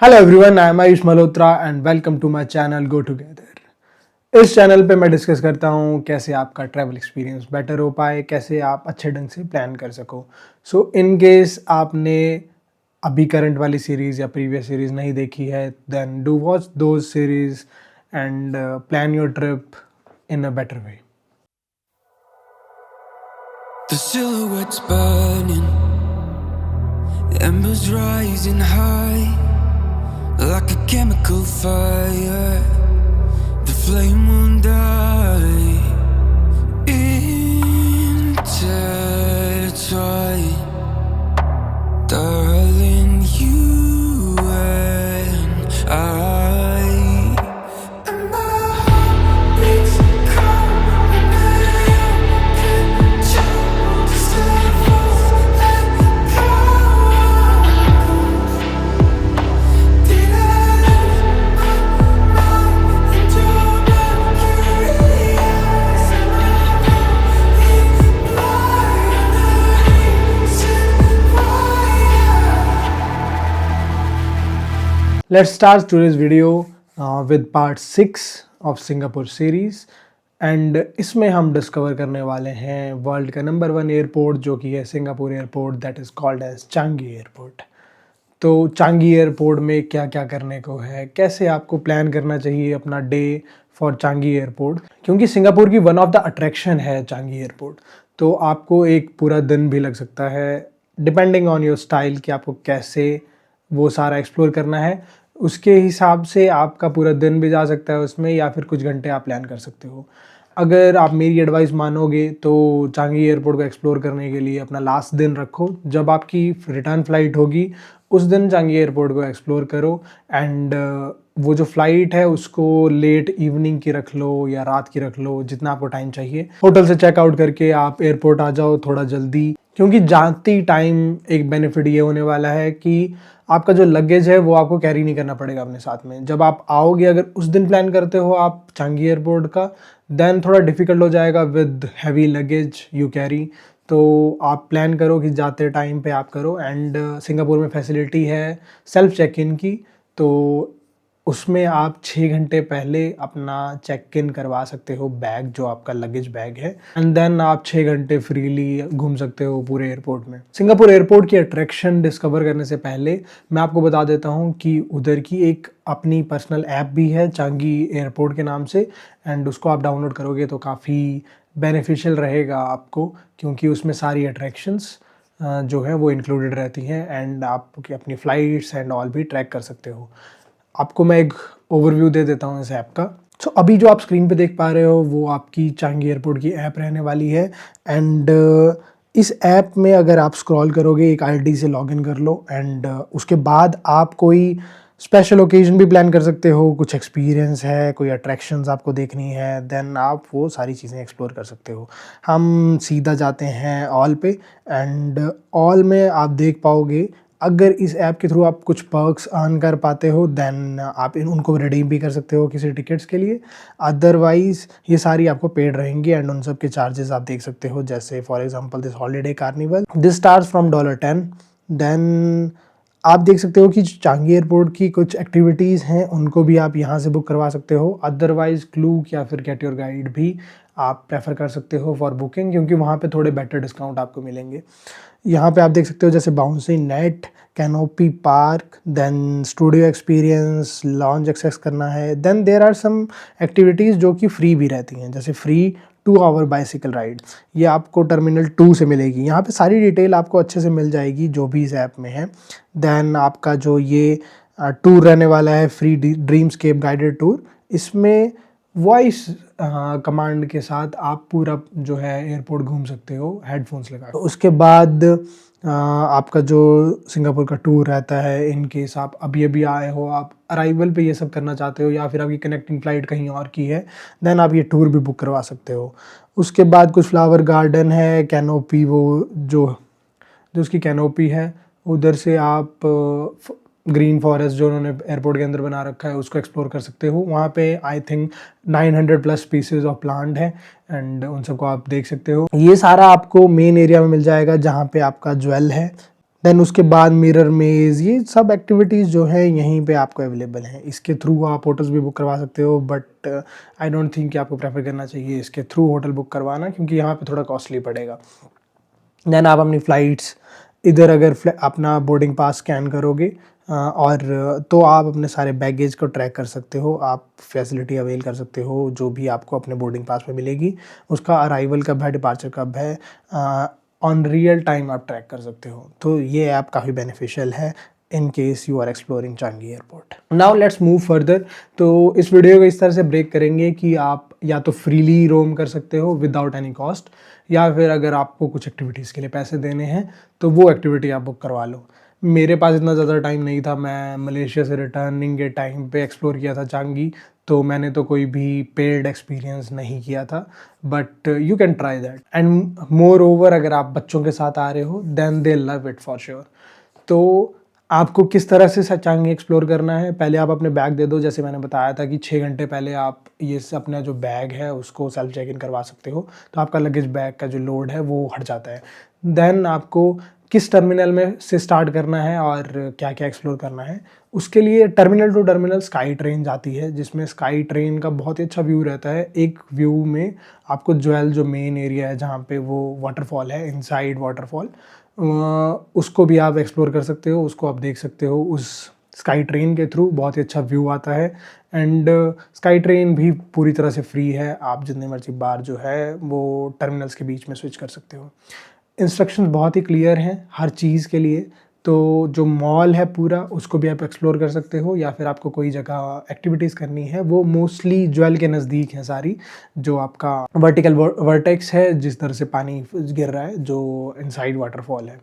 Hello everyone, I am Ayush Malhotra and welcome to my channel go together. इस channel पे मैं discuss करता हूँ कैसे आपका ट्रैवल एक्सपीरियंस बेटर हो पाए, कैसे आप अच्छे ढंग से प्लान कर सको। सो इन केस आपने अभी करंट वाली सीरीज़ या प्रीवियस सीरीज़ नहीं देखी है, then do watch those series and plan your trip in a better way. The silhouettes burning, embers rising high, like a chemical fire. The flame won't die. Intertwine, darling, you and I. Let's start today's video with part 6 of Singapore series and इसमें हम discover करने वाले हैं world का number 1 airport जो कि है Singapore airport, that is called as Changi airport. तो चांगी एयरपोर्ट में क्या क्या करने को है, कैसे आपको प्लान करना चाहिए अपना डे फॉर चांगी एयरपोर्ट, क्योंकि सिंगापुर की वन ऑफ द अट्रैक्शन है चांगी एयरपोर्ट। तो आपको एक पूरा दिन भी लग सकता है डिपेंडिंग ऑन योर स्टाइल कि आपको कैसे वो सारा एक्सप्लोर करना है। उसके हिसाब से आपका पूरा दिन भी जा सकता है उसमें, या फिर कुछ घंटे आप प्लान कर सकते हो। अगर आप मेरी एडवाइस मानोगे तो चांगी एयरपोर्ट को एक्सप्लोर करने के लिए अपना लास्ट दिन रखो। जब आपकी रिटर्न फ़्लाइट होगी उस दिन चांगी एयरपोर्ट को एक्सप्लोर करो एंड वो जो फ़्लाइट है उसको लेट इवनिंग की रख लो या रात की रख लो, जितना आपको टाइम चाहिए। होटल से चेकआउट करके आप एयरपोर्ट आ जाओ थोड़ा जल्दी, क्योंकि जाती टाइम एक बेनिफिट ये होने वाला है कि आपका जो लगेज है वो आपको कैरी नहीं करना पड़ेगा अपने साथ में। जब आप आओगे, अगर उस दिन प्लान करते हो आप चांगी एयरपोर्ट का, देन थोड़ा डिफ़िकल्ट हो जाएगा with heavy luggage you carry. तो आप प्लान करो कि जाते टाइम पे आप करो। एंड सिंगापुर में फैसिलिटी है सेल्फ चेक इन की, तो उसमें आप 6 घंटे पहले अपना चेक इन करवा सकते हो बैग, जो आपका लगेज बैग है, एंड देन आप 6 घंटे फ्रीली घूम सकते हो पूरे एयरपोर्ट में। सिंगापुर एयरपोर्ट की अट्रैक्शन डिस्कवर करने से पहले मैं आपको बता देता हूँ कि उधर की एक अपनी पर्सनल ऐप भी है चांगी एयरपोर्ट के नाम से, एंड उसको आप डाउनलोड करोगे तो काफ़ी बेनिफिशियल रहेगा आपको, क्योंकि उसमें सारी अट्रैक्शंस जो है वो इंक्लूडेड रहती हैं एंड आप अपनी फ़्लाइट्स एंड ऑल भी ट्रैक कर सकते हो। आपको मैं एक ओवरव्यू दे देता हूँ इस ऐप का। सो अभी जो आप स्क्रीन पे देख पा रहे हो वो आपकी चांगी एयरपोर्ट की ऐप रहने वाली है। एंड इस ऐप में अगर आप स्क्रॉल करोगे एक आईडी से लॉगिन कर लो, एंड उसके बाद आप कोई स्पेशल ओकेजन भी प्लान कर सकते हो, कुछ एक्सपीरियंस है, कोई अट्रैक्शंस आपको देखनी है, देन आप वो सारी चीज़ें एक्सप्लोर कर सकते हो। हम सीधा जाते हैं ऑल पे, एंड ऑल में आप देख पाओगे अगर इस ऐप के थ्रू आप कुछ पर्क्स अर्न कर पाते हो देन आप उनको रिडीम भी कर सकते हो किसी टिकट्स के लिए। अदरवाइज़ ये सारी आपको पेड रहेंगी एंड उन सब के चार्जेस आप देख सकते हो, जैसे for example this holiday carnival, this starts from $10। Then आप देख सकते हो कि चांगी एयरपोर्ट की कुछ एक्टिविटीज़ हैं उनको भी आप यहाँ से बुक करवा सकते हो। अदरवाइज़ क्लूक या फिर गेट योर गाइड भी आप प्रेफर कर सकते हो फॉर बुकिंग, क्योंकि वहाँ पे थोड़े बेटर डिस्काउंट आपको मिलेंगे। यहाँ पे आप देख सकते हो जैसे bouncing net, canopy park, then studio experience, lounge access करना है। Then there are some activities जो कि फ्री भी रहती हैं, जैसे फ्री 2 आवर बाइसिकल राइड, ये आपको टर्मिनल 2 से मिलेगी। यहाँ पे सारी डिटेल आपको अच्छे से मिल जाएगी जो भी इस ऐप में है। देन आपका जो ये टूर रहने वाला है फ्री ड्रीमस्केप गाइडेड टूर, इसमें वॉइस कमांड के साथ आप पूरा जो है एयरपोर्ट घूम सकते हो हेडफोन्स लगा। तो उसके बाद आपका जो सिंगापुर का टूर रहता है, इन केस आप अभी अभी आए हो, आप अराइवल पे ये सब करना चाहते हो या फिर आपकी कनेक्टिंग फ़्लाइट कहीं और की है, देन आप ये टूर भी बुक करवा सकते हो। उसके बाद कुछ फ्लावर गार्डन है, कैनोपी, वो जो उसकी कैनोपी है उधर से आप ग्रीन फॉरेस्ट जो उन्होंने एयरपोर्ट के अंदर बना रखा है उसको एक्सप्लोर कर सकते हो। वहाँ पे I think 900+ species of plant है एंड उन सबको आप देख सकते हो। ये सारा आपको मेन एरिया में मिल जाएगा जहाँ पे आपका ज्वेल है, देन उसके बाद मिरर मेज़, ये सब एक्टिविटीज़ जो है यहीं पे आपको अवेलेबल हैं। इसके थ्रू आप होटल्स भी बुक करवा सकते हो, बट आई डोंट थिंक कि आपको प्रेफर करना चाहिए इसके थ्रू होटल बुक करवाना, क्योंकि यहाँ पे थोड़ा कॉस्टली पड़ेगा। देन आप अपनी फ़्लाइट्स इधर अगर अपना बोर्डिंग पास स्कैन करोगे और तो आप अपने सारे बैगेज को ट्रैक कर सकते हो, आप फैसिलिटी अवेल कर सकते हो जो भी आपको अपने बोर्डिंग पास में मिलेगी, उसका अराइवल कब है, डिपार्चर कब है, ऑन रियल टाइम आप ट्रैक कर सकते हो। तो ये ऐप काफ़ी बेनिफिशियल है in case you are exploring Changi airport. Now let's move further. तो इस वीडियो को इस तरह से ब्रेक करेंगे कि आप या तो फ्रीली रोम कर सकते हो विदाउट एनी कॉस्ट, या फिर अगर आपको कुछ एक्टिविटीज़ के लिए पैसे देने हैं तो वो एक्टिविटी आप बुक करवा लो। मेरे पास इतना ज़्यादा टाइम नहीं था, मैं मलेशिया से रिटर्निंग के टाइम पे एक्सप्लोर किया था चांगी, तो मैंने तो कोई भी पेड एक्सपीरियंस नहीं किया था, but you can try that. And moreover अगर आप बच्चों के साथ आ रहे हो then they love it for sure. तो आपको किस तरह से चांगी एक्सप्लोर करना है, पहले आप अपने बैग दे दो। जैसे मैंने बताया था कि 6 घंटे पहले आप ये अपना जो बैग है उसको सेल्फ चेक इन करवा सकते हो, तो आपका लगेज बैग का जो लोड है वो हट जाता है। देन आपको किस टर्मिनल में से स्टार्ट करना है और क्या क्या एक्सप्लोर करना है, उसके लिए terminal to terminal sky train जाती है, जिसमें स्काई ट्रेन का बहुत ही अच्छा व्यू रहता है। एक व्यू में आपको जो मेन एरिया है जहाँ पे वो वाटरफॉल है, इनसाइड वाटरफॉल, उसको भी आप एक्सप्लोर कर सकते हो, उसको आप देख सकते हो उस स्काई ट्रेन के थ्रू। बहुत ही अच्छा व्यू आता है। एंड स्काई ट्रेन भी पूरी तरह से फ्री है, आप जितने मर्जी बार जो है वो टर्मिनल्स के बीच में स्विच कर सकते हो। इंस्ट्रक्शंस बहुत ही क्लियर हैं हर चीज़ के लिए। तो जो मॉल है पूरा उसको भी आप एक्सप्लोर कर सकते हो, या फिर आपको कोई जगह एक्टिविटीज़ करनी है, वो मोस्टली ज्वेल के नज़दीक है सारी, जो आपका वर्टिकल वर्टेक्स है जिस तरह से पानी गिर रहा है, जो इनसाइड वाटरफॉल है।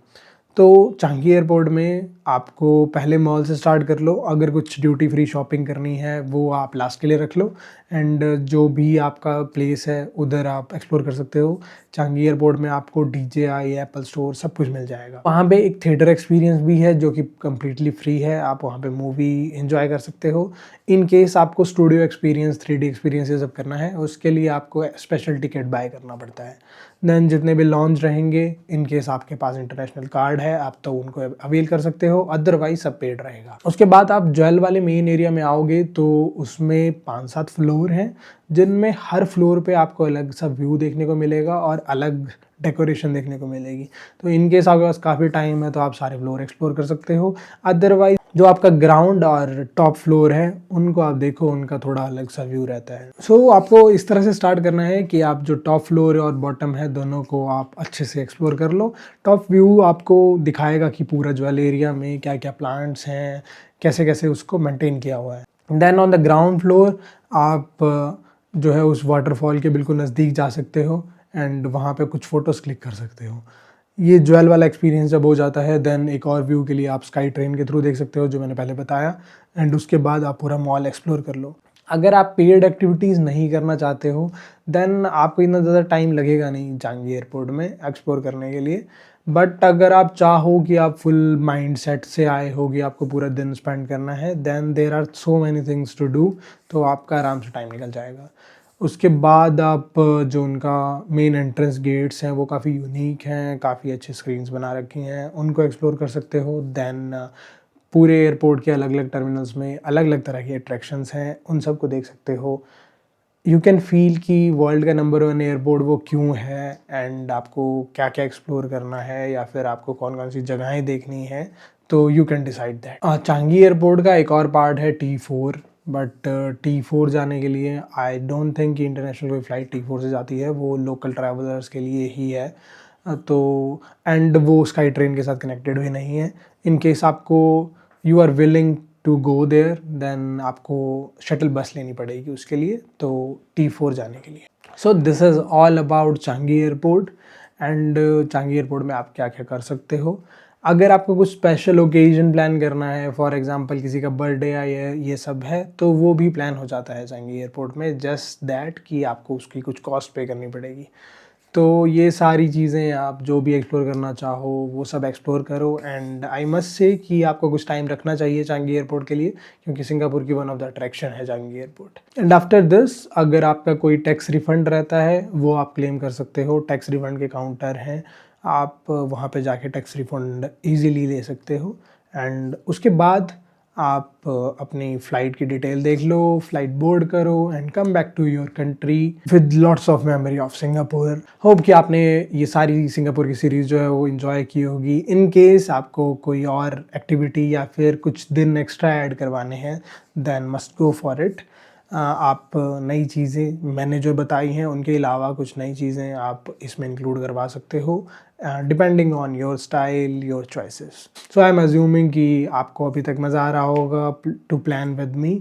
तो चांगी एयरपोर्ट में आपको पहले मॉल से स्टार्ट कर लो, अगर कुछ ड्यूटी फ्री शॉपिंग करनी है वो आप लास्ट के लिए रख लो, एंड जो भी आपका प्लेस है उधर आप एक्सप्लोर कर सकते हो। चांगी एयरपोर्ट में आपको DJI, एप्पल स्टोर सब कुछ मिल जाएगा। वहाँ पे एक थिएटर एक्सपीरियंस भी है जो कि कम्प्लीटली फ्री है, आप वहाँ पे मूवी एंजॉय कर सकते हो। इन केस आपको स्टूडियो एक्सपीरियंस, 3D एक्सपीरियंस ये सब करना है, उसके लिए आपको स्पेशल टिकट बाय करना पड़ता है। देन जितने भी लॉन्च रहेंगे, इन केस आपके पास इंटरनेशनल कार्ड है आप तो उनको अवेल कर सकते हो, अदरवाइज सब पेड रहेगा। उसके बाद आप ज्वेल वाले मेन एरिया में आओगे तो उसमें 5-7 फ्लोर हैं, जिनमें हर फ्लोर पे आपको अलग सा व्यू देखने को मिलेगा और अलग डेकोरेशन देखने को मिलेगी। तो इन केस आपके पास काफ़ी टाइम है तो आप सारे फ्लोर एक्सप्लोर कर सकते हो। अदरवाइज जो आपका ग्राउंड और टॉप फ्लोर है उनको आप देखो, उनका थोड़ा अलग सा व्यू रहता है। सो आपको इस तरह से स्टार्ट करना है कि आप जो टॉप फ्लोर और बॉटम है दोनों को आप अच्छे से एक्सप्लोर कर लो। टॉप व्यू आपको दिखाएगा कि पूरा ज्वेल एरिया में क्या क्या प्लांट्स हैं, कैसे कैसे उसको मेंटेन किया हुआ है। Then on the ground floor आप जो है उस वाटरफॉल के बिल्कुल नज़दीक जा सकते हो एंड वहाँ पे कुछ फ़ोटोज़ क्लिक कर सकते हो। ये ज्वेल वाला एक्सपीरियंस जब हो जाता है देन एक और व्यू के लिए आप स्काई ट्रेन के थ्रू देख सकते हो जो मैंने पहले बताया, एंड उसके बाद आप पूरा मॉल एक्सप्लोर कर लो। अगर आप पेड एक्टिविटीज़ नहीं करना चाहते हो देन आपको इतना ज़्यादा टाइम लगेगा नहीं चांगी एयरपोर्ट में एक्सप्लोर करने के लिए, बट अगर आप चाहो कि आप फुल माइंड सेट से आए हो कि आपको पूरा दिन स्पेंड करना है then there are so many things to do, तो आपका आराम से टाइम निकल जाएगा। उसके बाद आप जो उनका मेन एंट्रेंस गेट्स हैं वो काफ़ी यूनिक हैं, काफ़ी अच्छी स्क्रीन्स बना रखी हैं, उनको एक्सप्लोर कर सकते हो। देन पूरे एयरपोर्ट के अलग अलग टर्मिनल्स में अलग अलग तरह की अट्रैक्शंस हैं, उन सब को देख सकते हो। यू कैन फील कि वर्ल्ड का नंबर 1 एयरपोर्ट वो क्यों है एंड आपको क्या क्या एक्सप्लोर करना है या फिर आपको कौन कौन सी जगहें देखनी है, तो you can decide that. Changi airport का एक और पार्ट है T4, बट T4 जाने के लिए आई डोंट थिंक कि इंटरनेशनल कोई फ़्लाइट T4 से जाती है, वो लोकल ट्रैवलर्स के लिए ही है। तो एंड वो स्काई ट्रेन के साथ कनेक्टेड भी नहीं है। इन केस आपको you are willing to go there then आपको शटल बस लेनी पड़ेगी उसके लिए, तो T4 जाने के लिए। So this is all about Changi airport and Changi airport में आप क्या क्या कर सकते हो। अगर आपको कुछ स्पेशल ओकेजन प्लान करना है, फॉर एग्जांपल किसी का बर्थडे या ये सब है, तो वो भी प्लान हो जाता है चांगी एयरपोर्ट में, जस्ट दैट कि आपको उसकी कुछ कॉस्ट पे करनी पड़ेगी। तो ये सारी चीज़ें आप जो भी एक्सप्लोर करना चाहो वो सब एक्सप्लोर करो, एंड आई मस्ट से कि आपको कुछ टाइम रखना चाहिए चांगी एयरपोर्ट के लिए, क्योंकि सिंगापुर की वन ऑफ द अट्रैक्शन है Changi airport. And after this अगर आपका कोई टैक्स रिफ़ंड रहता है वो आप क्लेम कर सकते हो, टैक्स रिफ़ंड के काउंटर हैं आप वहाँ पे जाके टैक्स रिफंड ईज़िली ले सकते हो। एंड उसके बाद आप अपनी फ़्लाइट की डिटेल देख लो, फ़्लाइट बोर्ड करो and come back to your country with lots of memory of Singapore. Hope कि आपने ये सारी सिंगापुर की सीरीज़ जो है वो इन्जॉय की होगी। इन केस आपको कोई और एक्टिविटी या फिर कुछ दिन एक्स्ट्रा ऐड करवाने हैं then must go for it. आप नई चीज़ें मैंने जो बताई हैं उनके अलावा कुछ नई चीज़ें आप इसमें इंक्लूड करवा सकते हो depending on your style, your choices. So I am assuming कि आपको अभी तक मज़ा आ रहा होगा to plan with me.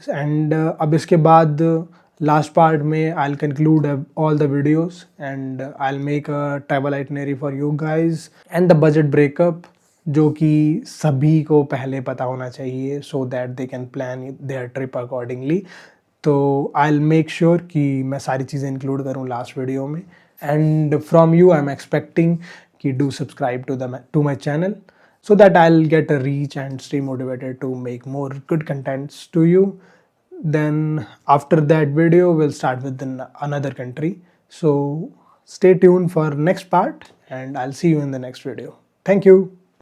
And अब इसके बाद लास्ट पार्ट में I will conclude all the videos and I will make a travel itinerary for you guys and the budget breakup, जो कि सभी को पहले पता होना चाहिए so that they can plan their trip accordingly. तो आई विल मेक श्योर कि मैं सारी चीज़ें इंक्लूड करूँ लास्ट वीडियो में। And from you I am expecting कि do subscribe to my channel so that I'll get a reach and stay motivated to make more good contents to you. Then after that video we'll start with another country. So stay tuned for next part and I'll see you in the next video. Thank you.